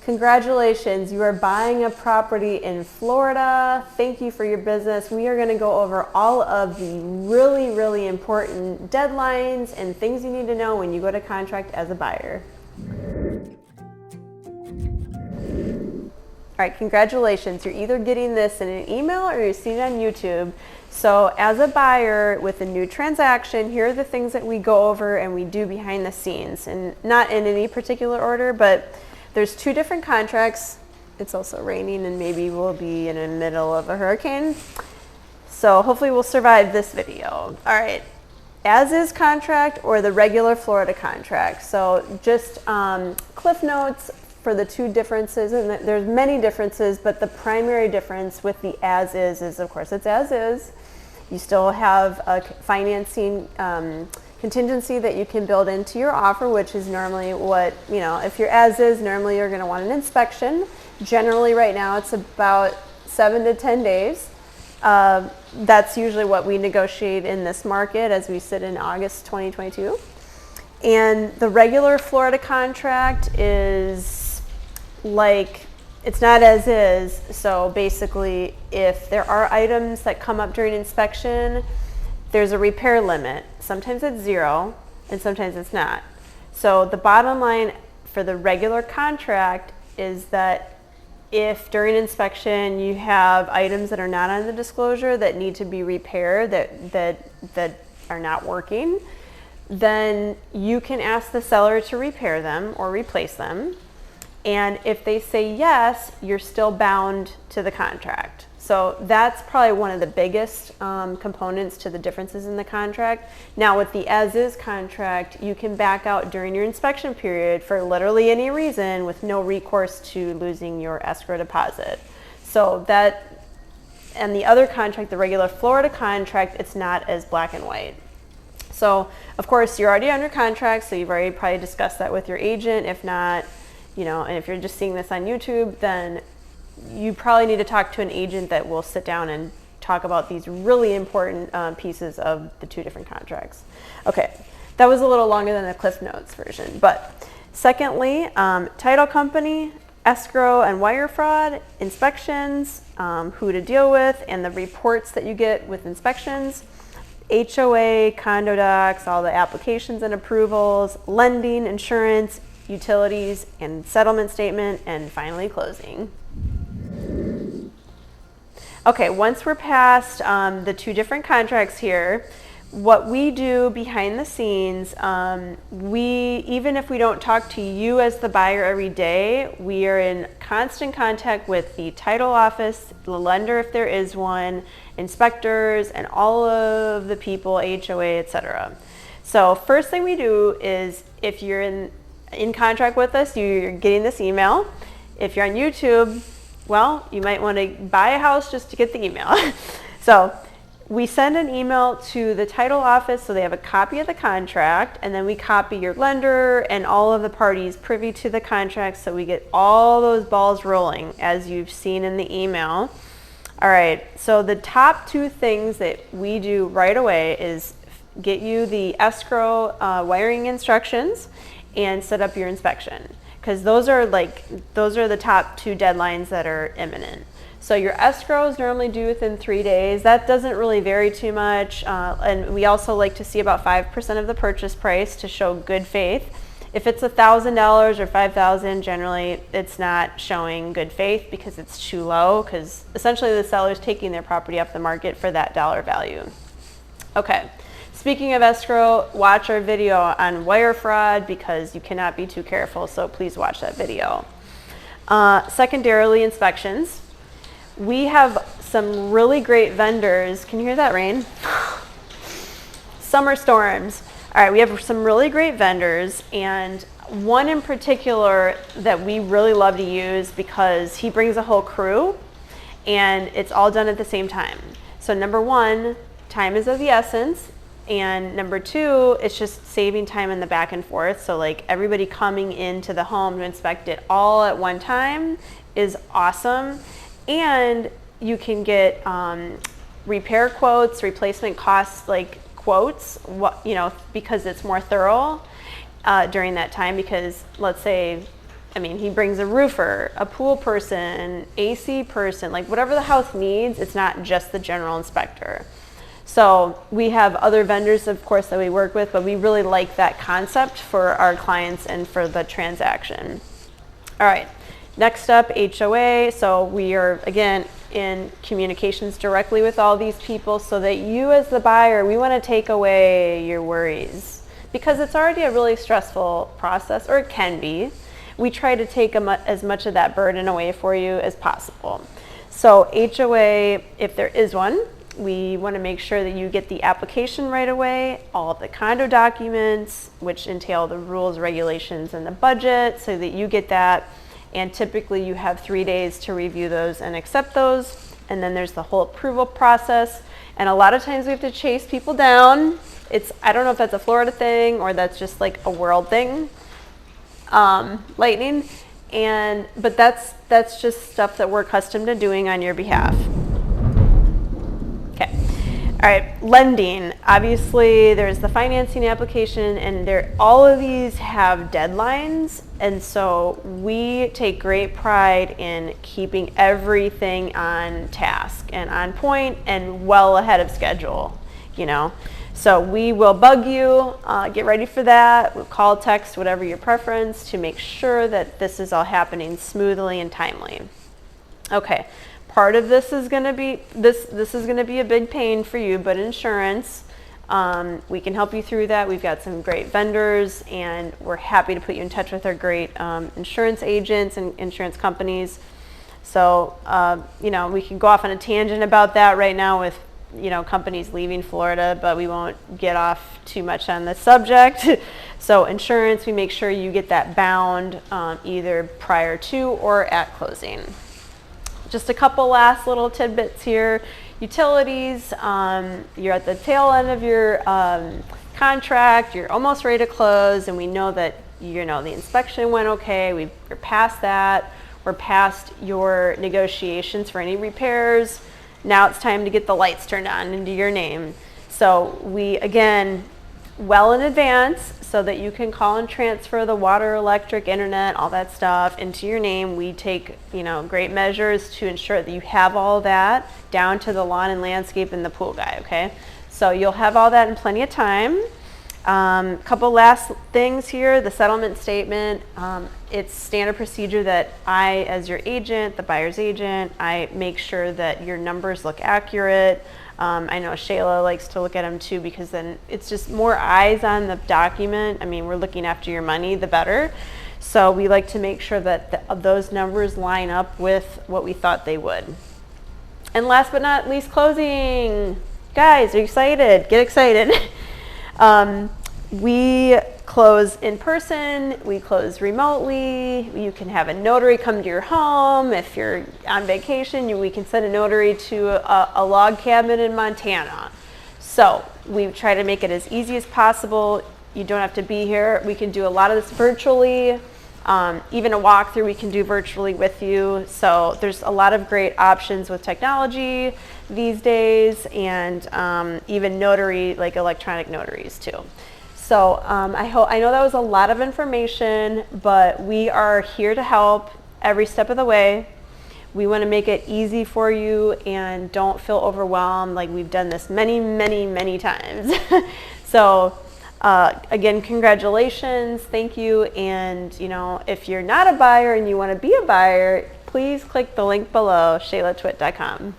Congratulations, you are buying a property in Florida. Thank you for your business. We are going to go over all of the really, really important deadlines and things you need to know when you go to contract as a buyer. All right, congratulations. You're either getting this in an email or you're seeing it on YouTube. So as a buyer with a new transaction, here are the things that we go over and we do behind the scenes, and not in any particular order, but there's 2 different contracts. It's also raining and maybe we'll be in the middle of a hurricane. So hopefully we'll survive this video. All right, as is contract or the regular Florida contract. So just cliff notes for the 2 differences, and there's many differences, but the primary difference with the as is of course it's as is. You still have a financing contingency that you can build into your offer, which is normally what, if you're as is, normally you're going to want an inspection. Generally right now it's about 7 to 10 days. That's usually what we negotiate in this market as we sit in August 2022. And the regular Florida contract is it's not as is. So basically, if there are items that come up during inspection, there's a repair limit. Sometimes it's 0 and sometimes it's not. So the bottom line for the regular contract is that if during inspection you have items that are not on the disclosure that need to be repaired, that are not working, then you can ask the seller to repair them or replace them. And if they say yes, you're still bound to the contract. So that's probably one of the biggest components to the differences in the contract. Now with the as-is contract, you can back out during your inspection period for literally any reason with no recourse to losing your escrow deposit. So that, and the other contract, the regular Florida contract, it's not as black and white. So of course you're already under contract, so you've already probably discussed that with your agent. If not, and if you're just seeing this on YouTube, then you probably need to talk to an agent that will sit down and talk about these really important pieces of the 2 different contracts. Okay, that was a little longer than the Cliff Notes version. But secondly, title company, escrow and wire fraud, inspections, who to deal with, and the reports that you get with inspections, HOA, condo docs, all the applications and approvals, lending, insurance, utilities, and settlement statement, and finally closing. Okay, once we're past the 2 different contracts here, what we do behind the scenes, even if we don't talk to you as the buyer every day, we are in constant contact with the title office, the lender if there is one, inspectors, and all of the people, HOA, etc. So first thing we do is, if you're in contract with us, you're getting this email. If you're on YouTube, well, you might want to buy a house just to get the email. So we send an email to the title office so they have a copy of the contract, and then we copy your lender and all of the parties privy to the contract, so we get all those balls rolling as you've seen in the email. All right, so the top 2 things that we do right away is get you the escrow wiring instructions and set up your inspection, because those are the top 2 deadlines that are imminent. So your escrow is normally due within 3 days. That doesn't really vary too much, and we also like to see about 5% of the purchase price to show good faith. If it's $1,000 or $5,000, generally it's not showing good faith because it's too low, because essentially the seller's taking their property off the market for that dollar value. Okay. Speaking of escrow, watch our video on wire fraud because you cannot be too careful, so please watch that video. Secondarily, inspections. We have some really great vendors. Can you hear that rain? Summer storms. All right, we have some really great vendors, and one in particular that we really love to use because he brings a whole crew and it's all done at the same time. So number 1, time is of the essence. And number 2, it's just saving time in the back and forth. So like everybody coming into the home to inspect it all at one time is awesome. And you can get repair quotes, replacement costs quotes, because it's more thorough during that time. Because let's say I mean, he brings a roofer, a pool person, AC person, like whatever the house needs. It's not just the general inspector. So we have other vendors, of course, that we work with, but we really like that concept for our clients and for the transaction. All right, next up, HOA. So we are, again, in communications directly with all these people so that you as the buyer, we want to take away your worries because it's already a really stressful process, or it can be. We try to take as much of that burden away for you as possible. So HOA, if there is one, we want to make sure that you get the application right away, all of the condo documents, which entail the rules, regulations, and the budget, so that you get that. And typically you have 3 days to review those and accept those. And then there's the whole approval process. And a lot of times we have to chase people down. I don't know if that's a Florida thing or that's just like a world thing. Lightning. But that's just stuff that we're accustomed to doing on your behalf. Okay. All right, lending. Obviously, there's the financing application, and all of these have deadlines, and so we take great pride in keeping everything on task and on point and well ahead of schedule, you know. So we will bug you, get ready for that. We'll call, text, whatever your preference, to make sure that this is all happening smoothly and timely. Okay. Part of this is going to be this is going to be a big pain for you, but insurance, we can help you through that. We've got some great vendors, and we're happy to put you in touch with our great insurance agents and insurance companies. So, you know, we can go off on a tangent about that right now with, you know, companies leaving Florida, but we won't get off too much on the subject. So insurance, we make sure you get that bound either prior to or at closing. Just a couple last little tidbits here. Utilities, you're at the tail end of your contract, you're almost ready to close, and we know that, you know, the inspection went okay, we're past that, we're past your negotiations for any repairs. Now it's time to get the lights turned on into your name. So we, again, well in advance, so that you can call and transfer the water, electric, internet, all that stuff into your name. We take, you know, great measures to ensure that you have all that down to the lawn and landscape and the pool guy, okay? So you'll have all that in plenty of time. Couple last things here, the settlement statement. It's standard procedure that I, as your agent, the buyer's agent, I make sure that your numbers look accurate. I know Shayla likes to look at them too, because then it's just more eyes on the document. I mean, we're looking after your money, the better. So we like to make sure that those numbers line up with what we thought they would. And last but not least, closing. Guys, are you excited? Get excited. We close in person, we close remotely. You can have a notary come to your home. If you're on vacation, we can send a notary to a log cabin in Montana. So we try to make it as easy as possible. You don't have to be here. We can do a lot of this virtually. Even a walkthrough we can do virtually with you. So there's a lot of great options with technology these days, and even notary, like electronic notaries too. So I know that was a lot of information, but we are here to help every step of the way. We want to make it easy for you, and don't feel overwhelmed. Like, we've done this many, many, many times. So again, congratulations, thank you. And you know, if you're not a buyer and you want to be a buyer, please click the link below, shaylatwit.com.